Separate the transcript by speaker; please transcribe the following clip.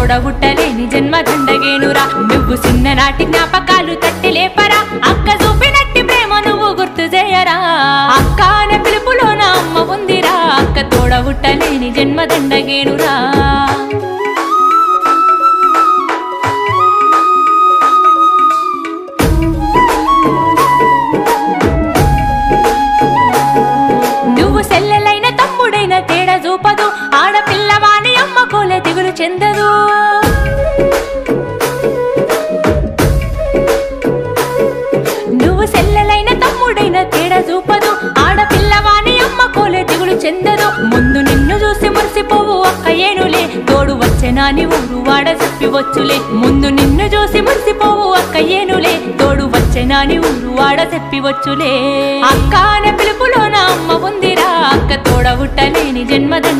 Speaker 1: తోడబుట్టలేని జన్మ దండగేనురా నువ్వు చిన్ననాటి జ్ఞాపకాలు తట్టి లేపరా అక్క చూపినట్టి ప్రేమ నువ్వు గుర్తు చేయరా అక్క అనే పిలుపులో నా అమ్మ ఉందిరా అక్క తోడబుట్టలేని జన్మ దండగేనురా నువ్వు సెల్లెలైన తమ్ముడైన తేడా చూపదు ఆడపిల్లవాని అమ్మ కోలే దిగులు చెందదు నువ్వు సెల్లెలైన తమ్ముడైన తేడా చూపదు ఆడపిల్లవాని అమ్మ కోలే దిగులు చెందదు ముందు నిన్ను చూసి మురిసిపోవు అక్క ఏనులే తోడు వచ్చెనాని ఊరు వాడ చెప్పివచ్చులే ముందు నిన్ను చూసి మురిసిపోవు అక్క ఏనులే తోడు వచ్చెనాని ఊరు వాడ చెప్పివచ్చులే అక్క అనే పిలుపులో నా అమ్మ ఉందిరా అక్క తోడబుట్టలేని జన్మదండ